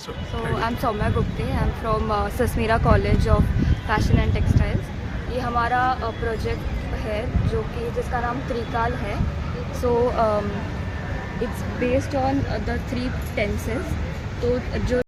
So I'm Soumya Gupte. I'm from Sasmira College of Fashion and Textiles. ये हमारा project है जो कि जिसका नाम त्रिकाल है. So it's based on the 3 tenses. तो जो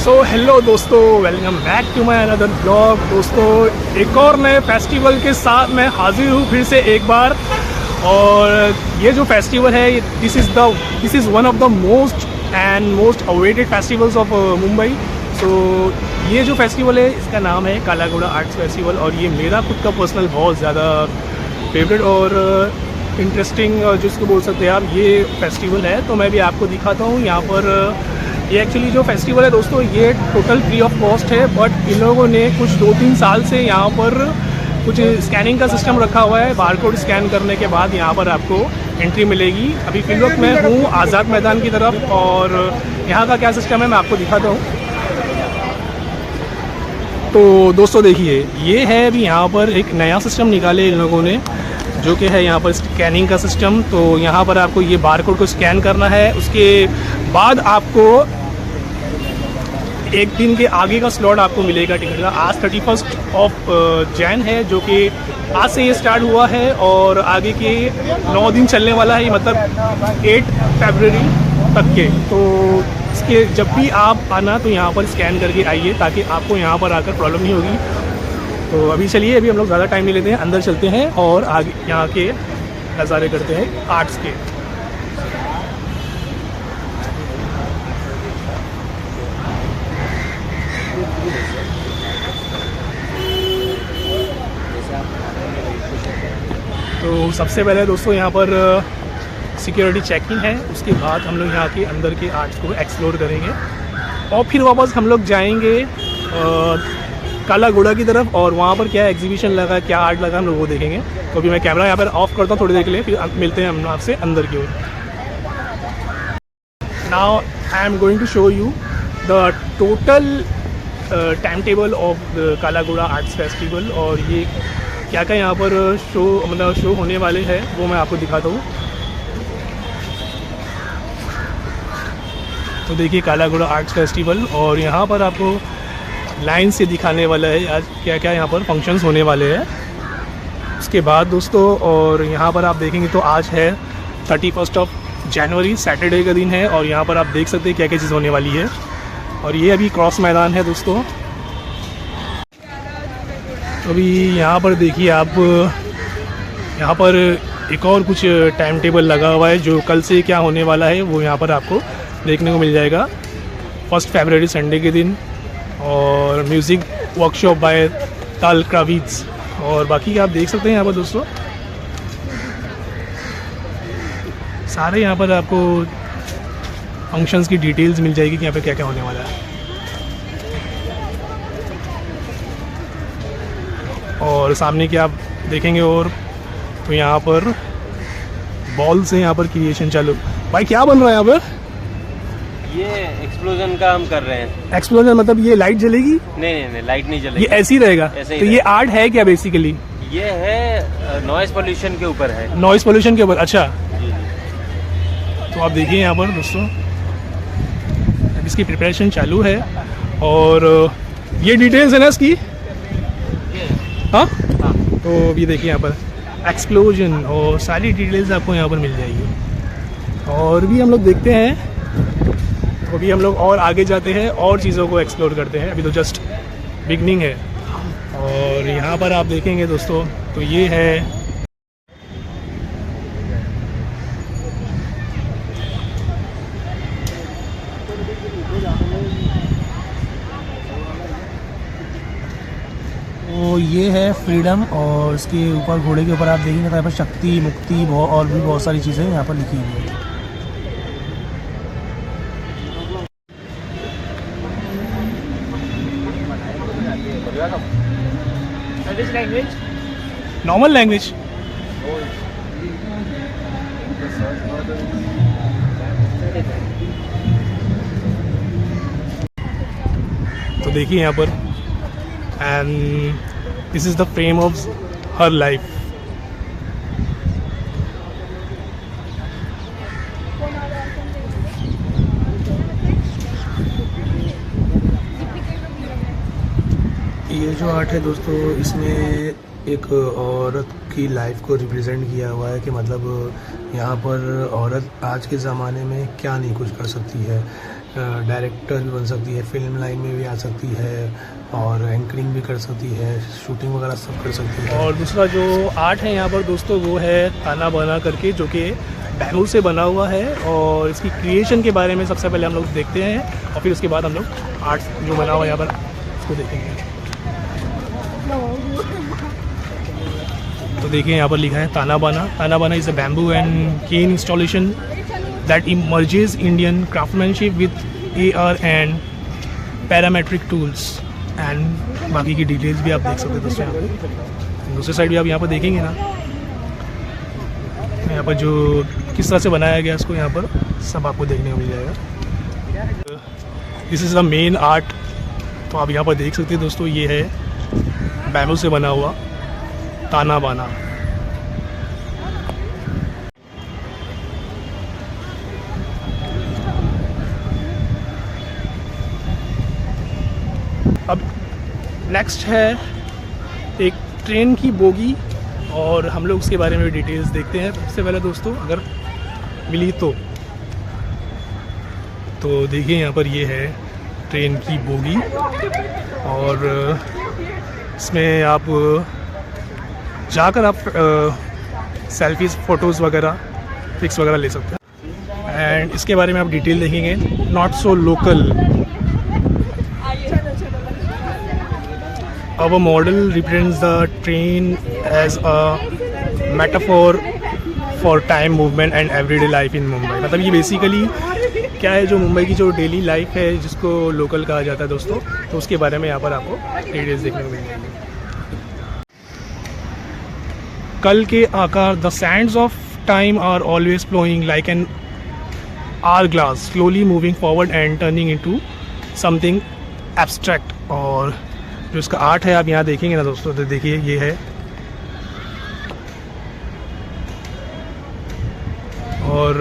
सो हेलो दोस्तों, welcome back to my another blog. दोस्तों, एक और नए फेस्टिवल के साथ मैं हाजिर हूँ फिर से एक बार। और ये जो फेस्टिवल है, this is one of the most awaited festivals of Mumbai. So ये जो फेस्टिवल है इसका नाम है काला घोड़ा आर्ट्स फेस्टिवल, और ये मेरा खुद का पर्सनल बहुत ज़्यादा फेवरेट और इंटरेस्टिंग जिसको बोल सकते हैं आप, ये फेस्टिवल है। तो मैं भी आपको दिखाता हूँ यहाँ पर। ये एक्चुअली जो फेस्टिवल है दोस्तों, ये टोटल फ्री ऑफ कॉस्ट है, बट इन लोगों ने कुछ 2-3 साल से यहाँ पर कुछ स्कैनिंग का सिस्टम रखा हुआ है। बारकोड स्कैन करने के बाद यहाँ पर आपको एंट्री मिलेगी। अभी फिलहाल मैं हूँ आज़ाद मैदान की तरफ, और यहाँ का क्या सिस्टम है मैं आपको दिखाता हूँ। तो दोस्तों देखिए, ये है अभी यहाँ पर एक नया सिस्टम निकाले इन लोगों ने, जो कि है यहाँ पर स्कैनिंग का सिस्टम। तो यहाँ पर आपको ये बारकोड को स्कैन करना है, उसके बाद आपको एक दिन के आगे का स्लॉट आपको मिलेगा टिकट का। आज 31 जैन है, जो कि आज से ये स्टार्ट हुआ है और आगे के 9 दिन चलने वाला है, मतलब 8 फरवरी तक के। तो इसके जब भी आप आना तो यहाँ पर स्कैन करके आइए, ताकि आपको यहाँ पर आकर प्रॉब्लम नहीं होगी। तो अभी चलिए, अभी हम लोग ज़्यादा टाइम नहीं लेते हैं, अंदर चलते हैं और आगे यहाँ के नज़ारे करते हैं आर्ट्स के। तो सबसे पहले दोस्तों यहाँ पर सिक्योरिटी चेकिंग है, उसके बाद हम लोग यहाँ के अंदर के आर्ट्स को एक्सप्लोर करेंगे, और फिर वापस हम लोग जाएंगे काला घोड़ा की तरफ, और वहाँ पर क्या एग्जीबिशन लगा, क्या आर्ट लगा, हम लोग वो देखेंगे। तो अभी मैं कैमरा यहाँ पर ऑफ करता हूँ थोड़ी देर के लिए, फिर मिलते हैं हम आपसे अंदर की ओर। Now I am going to show you the total time table of the Kala Ghoda arts festival, और ये क्या क्या यहाँ पर शो होने वाले हैं वो मैं आपको दिखाता हूँ। तो देखिए, काला घोड़ा आर्ट्स फेस्टिवल, और यहाँ पर आपको लाइन से दिखाने वाला है आज क्या क्या यहाँ पर फंक्शंस होने वाले हैं। उसके बाद दोस्तों, और यहाँ पर आप देखेंगे तो आज है 31 जनवरी, सैटरडे का दिन है, और यहाँ पर आप देख सकते हैं क्या क्या चीज़ होने वाली है। और ये अभी क्रॉस मैदान है दोस्तों। अभी यहाँ पर देखिए आप, यहाँ पर एक और कुछ टाइम टेबल लगा हुआ है, जो कल से क्या होने वाला है वो यहाँ पर आपको देखने को मिल जाएगा। 1 फरवरी संडे के दिन, और म्यूज़िक वर्कशॉप बाय ताल क्राविट्स, और बाकी आप देख सकते हैं यहाँ पर दोस्तों सारे यहाँ पर आपको फंक्शंस की डिटेल्स मिल जाएगी कि यहाँ पे क्या क्या होने वाला है। और सामने के आप देखेंगे, और तो यहाँ पर बॉल से यहाँ पर क्रिएशन चालू। भाई क्या बन रहा है यहाँ पर? ये एक्सप्लोजन का हम कर रहे हैं। एक्सप्लोजन मतलब ये लाइट जलेगी? नहीं, लाइट नहीं जलेगी, ये ऐसे ही रहेगा। तो ये आर्ट है क्या बेसिकली? ये है नॉइज पोल्यूशन के ऊपर है। नॉइज पोल्यूशन के ऊपर, अच्छा। जी। तो आप देखिए यहाँ पर दोस्तों, इसकी प्रिपरेशन चालू है, और ये डिटेल्स है ना इसकी। हाँ, तो ये देखिए यहाँ पर एक्सप्लोजन और सारी डिटेल्स आपको यहाँ पर मिल जाएगी। और भी हम लोग देखते हैं, तो अभी हम लोग और आगे जाते हैं और चीज़ों को एक्सप्लोर करते हैं। अभी तो जस्ट बिगनिंग है। और यहाँ पर आप देखेंगे दोस्तों, तो ये है तो ये है फ्रीडम, और इसके ऊपर घोड़े के ऊपर आप देखेंगे तो यहाँ पर शक्ति, मुक्ति और भी बहुत सारी चीज़ें यहाँ पर लिखी हुई है। Normal language. तो देखिए यहाँ पर, and this is the frame of her life. ये जो आर्ट है दोस्तों, इसमें एक औरत की लाइफ को रिप्रेजेंट किया हुआ है कि मतलब यहाँ पर औरत आज के ज़माने में क्या नहीं कुछ कर सकती है। डायरेक्टर भी बन सकती है, फिल्म लाइन में भी आ सकती है, और एंकरिंग भी कर सकती है, शूटिंग वगैरह सब कर सकती है। और दूसरा जो आर्ट है यहाँ पर दोस्तों, वो है ताना बाना करके, जो कि बैम्बू से बना हुआ है। और इसकी क्रिएशन के बारे में सबसे पहले हम लोग देखते हैं, और फिर उसके बाद हम लोग आर्ट जो बना हुआ है यहाँ पर उसको देखेंगे। तो देखिए यहाँ पर लिखा है ताना बाना। ताना बाना is a bamboo and cane installation that emerges Indian craftsmanship with AR and parametric tools. And बाकी की डिटेल्स भी आप देख सकते हैं दोस्तों यहाँ पर। दूसरी साइड भी आप यहाँ पर देखेंगे ना, यहाँ पर जो किस तरह से बनाया गया इसको यहाँ पर सब आपको देखने को मिल जाएगा। This is the main art. तो आप यहाँ पर देख सकते हैं दोस्तों, ये है बैम्बू से बना हुआ ताना बाना। अब नेक्स्ट है एक ट्रेन की बोगी, और हम लोग उसके बारे में डिटेल्स देखते हैं। सबसे पहले दोस्तों, अगर मिली तो देखिए यहाँ पर ये है ट्रेन की बोगी, और इसमें आप जाकर आप सेल्फीज, फ़ोटोज़ वगैरह, पिक्स वगैरह ले सकते हैं। एंड इसके बारे में आप डिटेल देखेंगे। Not so local, our model represents the train as a metaphor for time movement and everyday life in Mumbai। मतलब ये बेसिकली क्या है, जो मुंबई की जो डेली लाइफ है जिसको लोकल कहा जाता है दोस्तों, तो उसके बारे में यहाँ पर आपको डिटेल्स देखने को मिलेंगे। कल के आकार, the sands of time are always flowing like an hourglass, slowly moving forward and turning into something abstract। और जो इसका आर्ट है आप यहाँ देखेंगे ना दोस्तों, तो देखिए ये है, और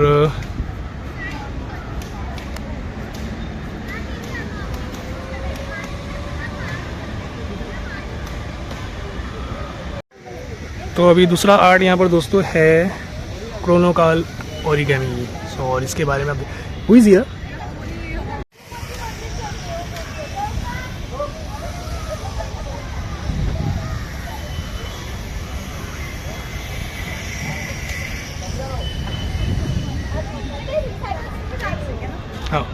तो अभी दूसरा आर्ट यहाँ पर दोस्तों है क्रोनोकाल ओरिगेमी। सो और इसके बारे में आप हु इज़ हियर? हाँ,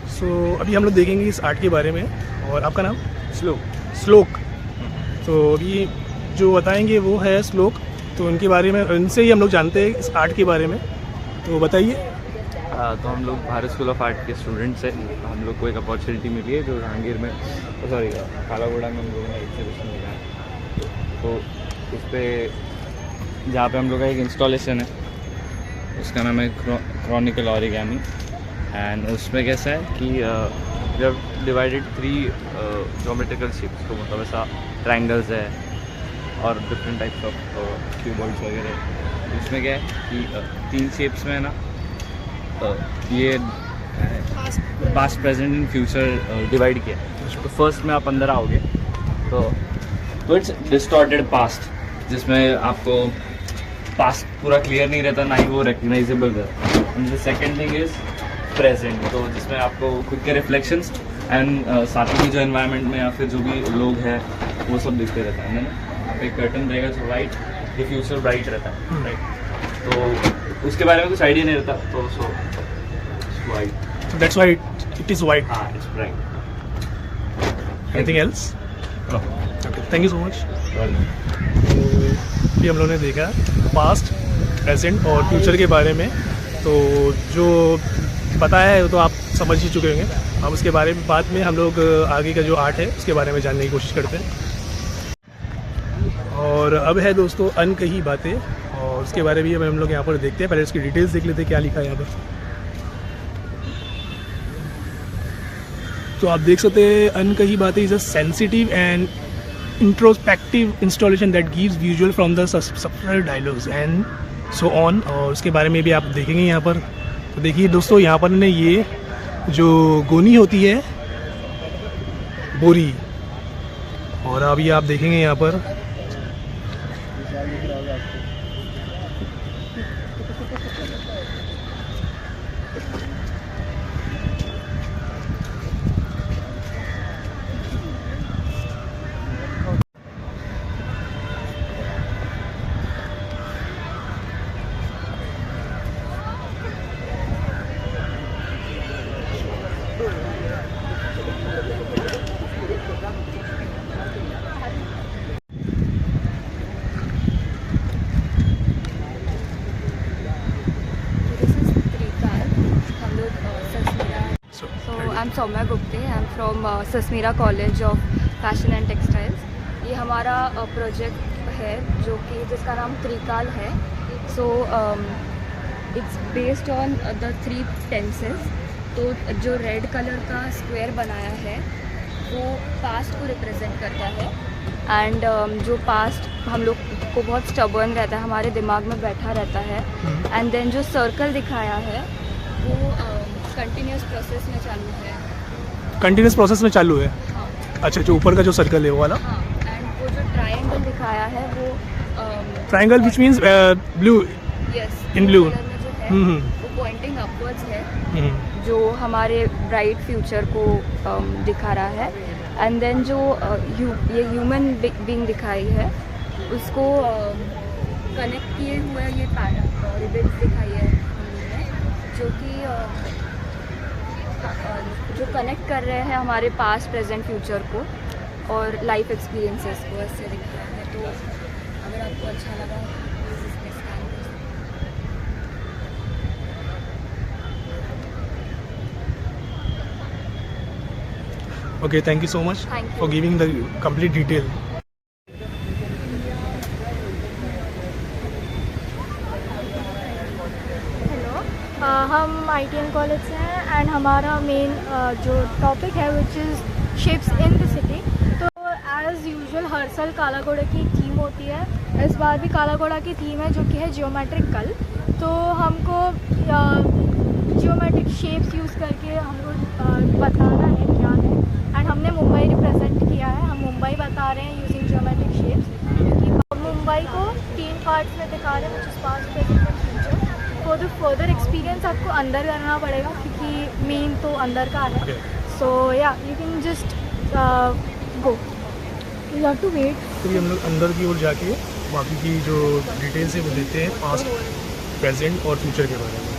सो अभी हम लोग देखेंगे इस आर्ट के बारे में। और आपका नाम? श्लोक। तो अभी जो बताएंगे वो है श्लोक। तो उनके बारे में, उनसे ही हम लोग जानते हैं इस आर्ट के बारे में। तो बताइए। तो हम लोग भारत स्कूल ऑफ आर्ट के स्टूडेंट्स हैं। हम लोग को एक अपॉर्चुनिटी मिली है जो जहांगीर में, सॉरी कालाघोड़ा में हम लोगों ने एग्जीबिशन लगाया। तो उस पर जहाँ पे हम लोग का एक इंस्टॉलेशन है, उसका नाम है क्रॉनिकल ओरिगेमी। एंड उसमें कैसा है कि जब डिवाइडेड 3 ज्योमेट्रिकल शेप्स, तो मतलब ऐसा ट्रायंगल्स है और डिफरेंट टाइप्स ऑफ क्यूबॉइड्स वगैरह। उसमें क्या है कि 3 शेप्स में है ना, ये past, present and future divide किया। तो फर्स्ट में आप अंदर आओगे तो इट्स डिस्टॉर्टेड पास्ट, जिसमें आपको पास्ट पूरा क्लियर नहीं रहता, ना ही वो रिकग्नाइजेबल रहता। And the second thing is present, तो जिसमें आपको खुद के रिफ्लेक्शंस एंड साथ ही जो एनवायरनमेंट में या फिर जो भी लोग हैं वो सब दिखते रहता है ना। आप एक कर्टन रहेगा जो वाइट, द फ्यूचर ब्राइट रहता है, राइट। तो उसके बारे में कुछ आइडिया नहीं रहता, तो so white, that's why it is white. हाँ, it's bright. Anything else? Okay, thank you so much. भी हम लोगों ने देखा पास्ट, प्रेजेंट और फ्यूचर के बारे में। तो जो बताया है तो आप समझ ही चुके होंगे। अब उसके बारे में बाद में हम लोग आगे का जो आर्ट है उसके बारे में जानने की कोशिश करते हैं। और अब है दोस्तों अनकही बातें, और उसके बारे में हम लोग यहाँ पर देखते हैं। पहले उसकी डिटेल्स देख लेते हैं क्या लिखा है यहाँ पर। तो आप देख सकते हैं अनकही बातें is a sensitive and introspective installation that gives visual from the subscriber dialogues and so on. और उसके बारे में भी आप देखेंगे यहाँ पर। तो देखिए दोस्तों, यहाँ पर ने ये जो गोनी होती है बोरी, और अभी आप देखेंगे यहाँ पर I'm Soumya Gupte. I'm from Sasmira College of Fashion and Textiles. ये हमारा प्रोजेक्ट है जो कि जिसका नाम त्रिकाल है. So it's based on the 3 tenses. तो जो रेड कलर का स्क्वायर बनाया है वो पास्ट को रिप्रेजेंट करता है. एंड जो पास्ट हम लोग को बहुत स्टबर्न रहता है, हमारे दिमाग में बैठा रहता है. एंड देन जो सर्कल दिखाया है वो कंटिन्यूस प्रोसेस में चालू है. कंटिन्यूस प्रोसेस में चालू है. हाँ. अच्छा, जो ऊपर का जो सर्कल है वो वाला. हाँ. एंड वो जो ट्रायंगल दिखाया है वो triangle which means blue. Yes, in blue. जो है वो पॉइंटिंग अपवर्ड्स है, जो हमारे ब्राइट फ्यूचर को दिखा रहा है. एंड देन जो ये ह्यूमन बीइंग दिखाई है उसको कनेक्ट किए हुए ये रिबन्स दिखाई है जो कि जो कनेक्ट कर रहे हैं हमारे पास्ट प्रेजेंट फ्यूचर को और लाइफ एक्सपीरियंसेस को ऐसे दिख रहा है. तो अगर आपको अच्छा लगा प्लीज़ इसमें स्कैन कर सकते. Okay, thank you so much Thank you. for giving the complete detail. हम ITN कॉलेज से हैं एंड हमारा मेन जो टॉपिक है which is shapes in the city. तो एज़ यूजुअल हर साल काला घोड़ा की थीम होती है. इस बार भी काला घोड़ा की थीम है जो कि है जियोमेट्रिकल. तो हमको जियोमेट्रिक शेप्स यूज़ करके हमको बताना है क्या है. एंड हमने मुंबई रिप्रेजेंट किया है. हम मुंबई बता रहे हैं यूजिंग जियोमेट्रिक शेप्स, क्योंकि मुंबई को 3 पार्ट्स में दिखा रहे हैं which is past, present and future. For the further experience आपको अंदर करना पड़ेगा क्योंकि मेन तो अंदर का है. सो या you can just go, you have to wait. तो ये हम लोग अंदर की ओर जाके बाकी की जो डिटेल्स है वो देते हैं पास्ट, प्रेजेंट और फ्यूचर के बारे में.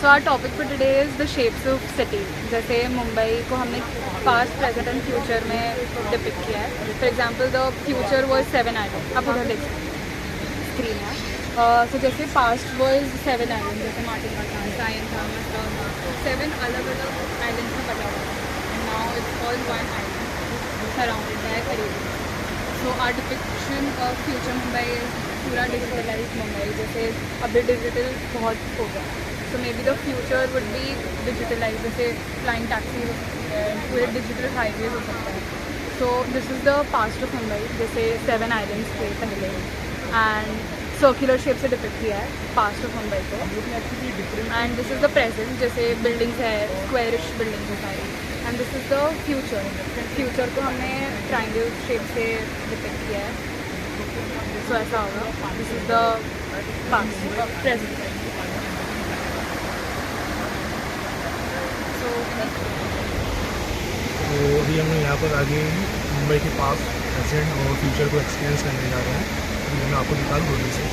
So our topic for today is the shapes of city. जैसे मुंबई को हमने पास्ट, प्रेजेंट एंड फ्यूचर में डिपिक्ट किया है. For example the future was 7 island. आप उधर देख सकते हैं स्क्रीन है. सो जैसे पास्ट वाज 7 आइलैंड, जैसे मार्टिन का था, साइन था, मस्टर्न था, 7 अलग अलग आइलैंड में बटा हुआ है. And now it's all one island surrounded by करीब. So our depiction of future Mumbai पूरा डिजिटलाइज मुंबई. जैसे अभी डिजिटल बहुत हो गया. So maybe the future would be digitalise. जैसे फ्लाइंग टैक्सी हो सकती है, पूरे डिजिटल हाईवे हो सकता है. So this is the past of Mumbai. जैसे 7 आइलैंड्स थे पहले एंड सर्कुलर शेप से डिपिक्ट किया है पास्ट ऑफ मुंबई को. And this is the present. जैसे बिल्डिंग्स है, स्क्वायरिश बिल्डिंग्स है सारी. And this is the future. Future को हमने ट्राइंगल शेप से डिपिक्ट किया है. सो ऐसा होगा. This is the past of present. तो अभी हम यहाँ पर आगे मुंबई के पास, प्रेजेंट और फ्यूचर को एक्सपीरियंस करने जा रहे हैं. अभी मैं आपको दिखा दूँ जैसे.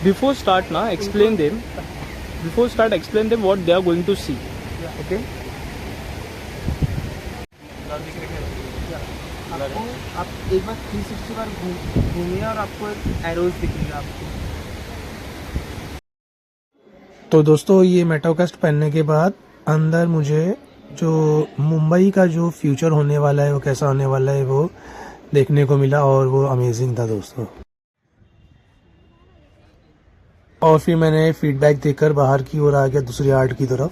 Before start na, explain them. Before start, explain them what they are going to see. Okay. आप एक बार 360 बार घूमिए और आपको एरोज दिखेगा आपको। तो दोस्तों ये मेटाकास्ट पहनने के बाद अंदर मुझे जो मुंबई का जो फ्यूचर होने वाला है वो कैसा होने वाला है वो देखने को मिला और वो अमेजिंग था दोस्तों। और फिर मैंने फीडबैक देकर बाहर की ओर आ गया दूसरी आर्ट की तरफ।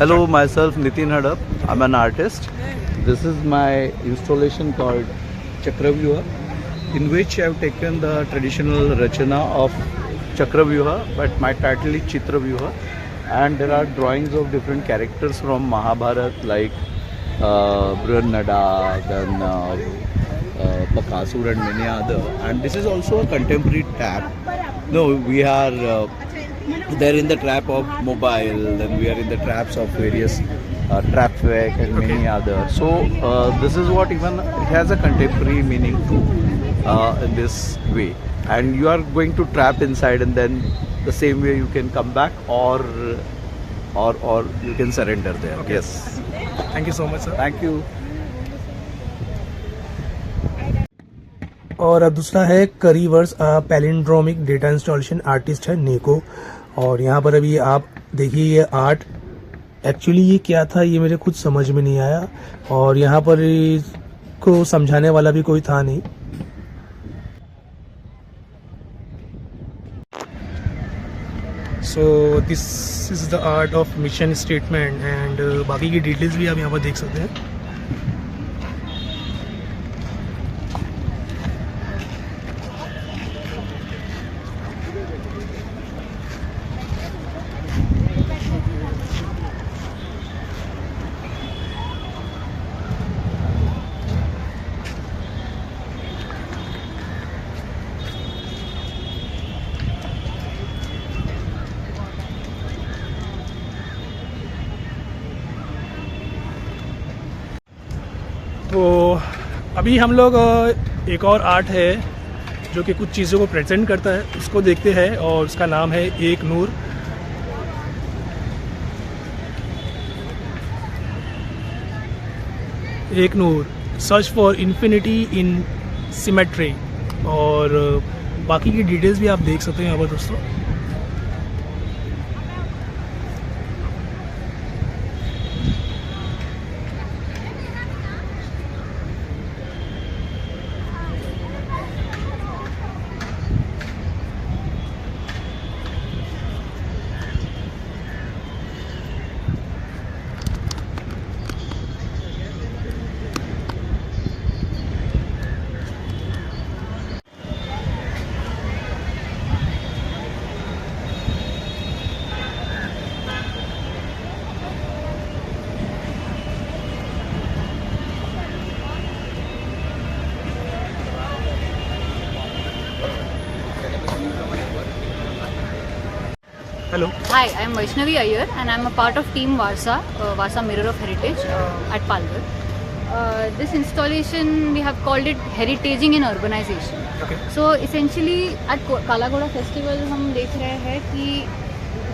Hello, myself Nitin Hadap. I'm an artist. This is my installation called Chakravyuha, in which I've taken the traditional rachana of Chakravyuha, but my title is Chitravyuha. And there are drawings of different characters from Mahabharata, like Brihannada, then Bakasur and many other. And this is also a contemporary trap. No, we are they're in the trap of mobile, then we are in the traps of various traffic and many others. So this is what even it has a contemporary meaning too in this way. And you are going to trap inside, and then the same way you can come back or you can surrender there. Okay. Yes. Thank you so much, sir. Thank you. और अब दूसरा है करीवर्स palindromic data installation artist है नेको। और यहाँ पर अभी आप देखिए ये आर्ट एक्चुअली ये क्या था ये मेरे कुछ समझ में नहीं आया और यहाँ पर इसको समझाने वाला भी कोई था नहीं। So this is the art of mission statement and बाकी की डिटेल्स भी आप यहाँ पर देख सकते हैं। तो अभी हम लोग एक और आर्ट है जो कि कुछ चीज़ों को प्रेजेंट करता है उसको देखते हैं और उसका नाम है एक नूर। एक नूर search for infinity in symmetry और बाकी की डिटेल्स भी आप देख सकते हैं यहाँ पर दोस्तों। Hello. Hi, I am Vaishnavi Iyer and I am a part of Team Varsa, Varsa Mirror of Heritage at Palghar. This installation we have called it Heritaging in Urbanization. Okay. So essentially at Kala Ghoda Festival हम देख रहे हैं कि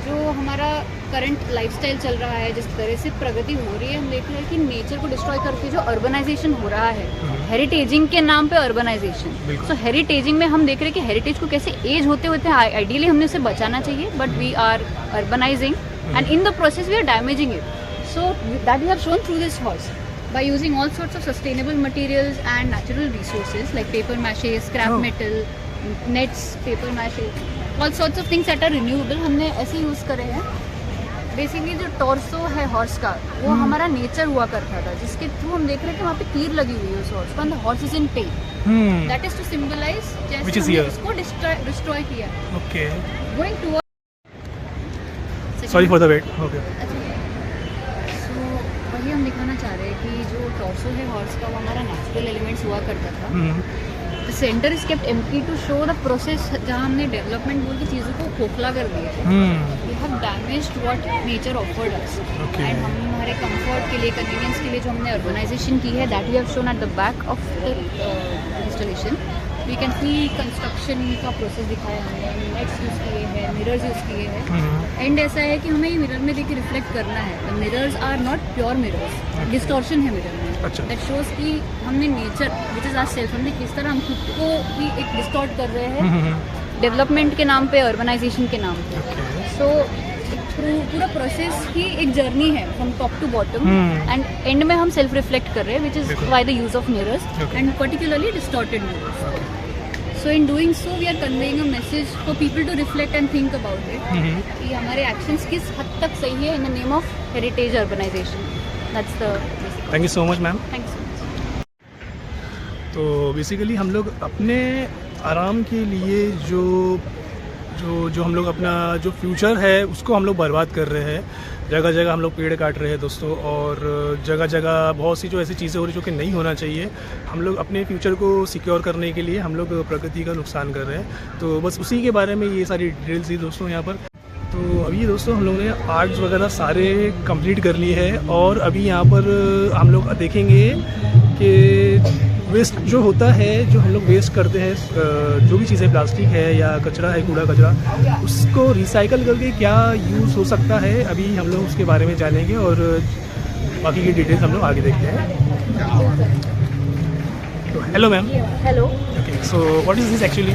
जो हमारा current lifestyle चल रहा है, जिस तरह से प्रगति हो रही है, हम देख रहे हैं कि नेचर को डिस्ट्रॉय करके जो अर्बनाइजेशन हो रहा है, हेरिटेजिंग के नाम पे अर्बनाइजेशन। सो हेरिटेजिंग में हम देख रहे हैं कि हेरिटेज को कैसे एज होते होते आइडियली हमने उसे बचाना चाहिए, but we are urbanizing and in the process we are damaging it. So that we have shown through this horse by using all sorts of sustainable materials and natural resources like paper mache, scrap metal, nets, paper mache, all sorts of things that are renewable हमने ऐसे use करे हैं। Basically जो torso है horse का वो हमारा nature हुआ करता था, जिसके थ्रू हम देख रहे हैं कि वहाँ पे तीर लगी हुई है उस हॉर्स पर, horse is in pain. That is to symbolize जैसे हमने उसको डिस्ट्रॉय किया। Okay. Going to Sorry for the wait. Okay. So वही हम दिखाना चाह रहे हैं कि जो टॉर्सो है हॉर्स का वो हमारा नेचुरल एलिमेंट्स हुआ करता था, the centre is kept empty to show the process जहाँ हमने डेवलपमेंट बोल के चीज़ों को खोखला कर दिया है। We have damaged what nature offered us and हम हमारे कंफर्ट के लिए, कन्वीनियंस के लिए जो हमने अर्बनाइजेशन की है, that we have shown at the back of the installation. We can see construction का प्रोसेस दिखाया हमने, नेट्स यूज़ किए हैं, मिरर्स यूज़ किए हैं। एंड ऐसा है कि हमें ये मिरर में देख के रिफ्लेक्ट करना है। The mirrors are not pure mirrors, distortion है मिरर में। अच्छा। दैट शोज कि हमने nature which is our self, हमने किस तरह हम खुद को भी एक डिस्टॉर्ट कर रहे हैं डेवलपमेंट के नाम पे, अर्बनाइजेशन के नाम पे। सो पूरा प्रोसेस ही एक जर्नी है from top to bottom and end में हम सेल्फ रिफ्लेक्ट कर रहे हैं, which is why the use of mirrors and particularly distorted mirrors. So in doing so, we are conveying a message for people to reflect and think about it. कि हमारे actions किस हद तक सही है in the name of heritage urbanization. That's the basic. Thank you so much ma'am. Thank you so much. तो basically हम लोग अपने आराम के लिए जो हम लोग अपना जो फ्यूचर है उसको हम लोग बर्बाद कर रहे हैं। जगह जगह हम लोग पेड़ काट रहे हैं दोस्तों, और जगह जगह बहुत सी जो ऐसी चीज़ें हो रही जो कि नहीं होना चाहिए। हम लोग अपने फ्यूचर को सिक्योर करने के लिए हम लोग प्रकृति का नुकसान कर रहे हैं। तो बस उसी के बारे में ये सारी डिटेल्स थी दोस्तों यहाँ पर। तो अभी दोस्तों हम लोगों ने आर्ट्स वगैरह सारे कंप्लीट कर लिए हैं, और अभी यहाँ पर हम लोग देखेंगे कि वेस्ट जो होता है, जो हम लोग वेस्ट करते हैं, जो भी चीज़ें प्लास्टिक है या कचरा है, कूड़ा कचरा, उसको रिसाइकल करके क्या यूज़ हो सकता है, अभी हम लोग उसके बारे में जानेंगे और बाकी की डिटेल्स हम लोग आगे देखते हैं। तो hello ma'am. Hello. Okay, so what is this actually?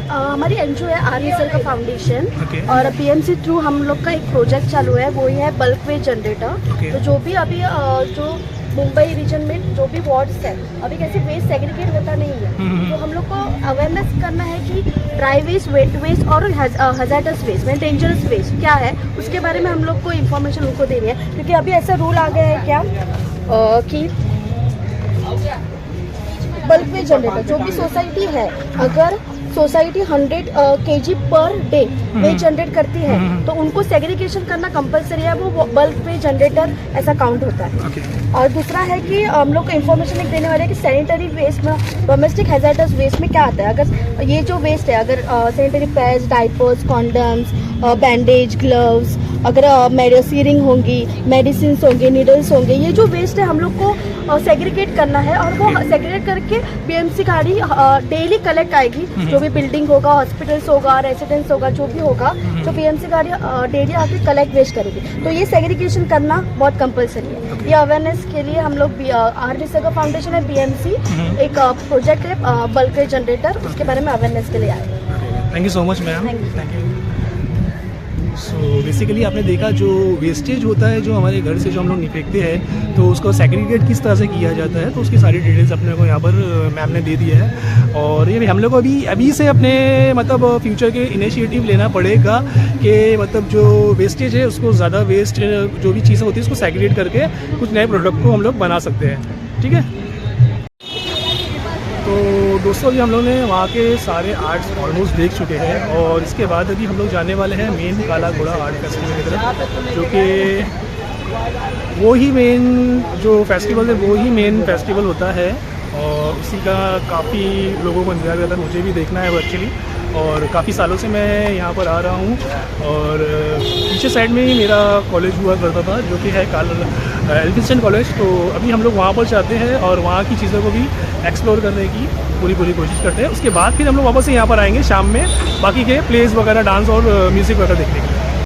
हमारी एनजीओ है आर रिसर का फाउंडेशन। Okay. और पीएमसी थ्रू हम लोग का एक प्रोजेक्ट चालू है, वो ही है बल्क वेस्ट जनरेटर। Okay. तो जो भी अभी जो मुंबई रीजन में जो भी वार्ड्स है, अभी कैसे वेस्ट सेग्रीगेट होता नहीं है, तो हम लोग को अवेयरनेस करना है कि ड्राई वेस्ट, वेट वेस्ट और हजार्डस वेस्ट में डेंजरस वेस्ट क्या है, उसके बारे में हम लोग को इन्फॉर्मेशन उनको देनी है। क्योंकि अभी ऐसा रूल आ गया है क्या कि बल्क वेस्ट जनरेटर जो भी सोसाइटी है, अगर society 100 kg per day waste generate करती है तो उनको सेग्रीगेशन करना कंपलसरी है, वो बल्क वेस्ट जनरेटर ऐसा काउंट होता है। और दूसरा है कि हम लोग को इन्फॉर्मेशन एक देने वाले हैं कि सैनिटरी वेस्ट में, डोमेस्टिक हैजार्डस वेस्ट में क्या आता है। अगर ये जो वेस्ट है, अगर sanitary pads, diapers, condoms, bandage, gloves, अगर सीरिंग होंगी, मेडिसिन होंगे, नीडल्स होंगे, ये जो वेस्ट है हम लोग को सेग्रीगेट करना है। और वो सेग्रीगेट करके बीएमसी गाड़ी डेली कलेक्ट आएगी, जो भी बिल्डिंग होगा, हॉस्पिटल्स होगा, रेसिडेंस होगा, जो भी होगा, जो बीएमसी गाड़ी डेली आके कलेक्ट वेस्ट करेगी। तो ये सेग्रीगेशन करना बहुत कंपलसरी है। ये अवेयरनेस के लिए हम लोग आर रिसर का फाउंडेशन है, बीएमसी एक प्रोजेक्ट है बल्क वेस्ट जनरेटर, उसके बारे में अवेयरनेस के लिए आए। Thank you so much ma'am. Thank you. So basically आपने देखा जो वेस्टेज होता है, जो हमारे घर से जो हम लोग निफेंकते हैं, तो उसको सेग्रीगेट किस तरह से किया जाता है, तो उसकी सारी डिटेल्स अपने को यहाँ पर मैम ने दे दिया है। और ये भी हम लोग को अभी से अपने मतलब फ्यूचर के इनिशिएटिव लेना पड़ेगा कि मतलब जो वेस्टेज है उसको ज़्यादा वेस्ट जो भी चीज़ें होती है उसको सेग्रीगेट करके कुछ नए प्रोडक्ट को हम लोग बना सकते हैं। ठीक है, तो दोस्तों अभी हम लोग ने वहाँ के सारे आर्ट्स ऑलमोस्ट देख चुके हैं, और इसके बाद अभी हम लोग जाने वाले हैं मेन काला घोड़ा आर्ट फेस्टिवल की तरफ, जो कि वो ही मेन जो फेस्टिवल है, वो ही मेन फेस्टिवल होता है, और उसी का काफ़ी लोगों को इंतजार रहता है। मुझे भी देखना है वो एक्चुअली, और काफ़ी सालों से मैं यहाँ पर आ रहा हूँ। और पीछे साइड में ही मेरा कॉलेज हुआ करता था, जो कि है एल्फिंस्टन कॉलेज। तो अभी हम लोग वहाँ पर जाते हैं और वहाँ की चीज़ों को भी एक्सप्लोर करने की पूरी कोशिश करते हैं। उसके बाद फिर हम लोग वापस से यहाँ पर आएंगे शाम में बाकी के प्लेस वगैरह, डांस और म्यूज़िक वगैरह देखने के लिए।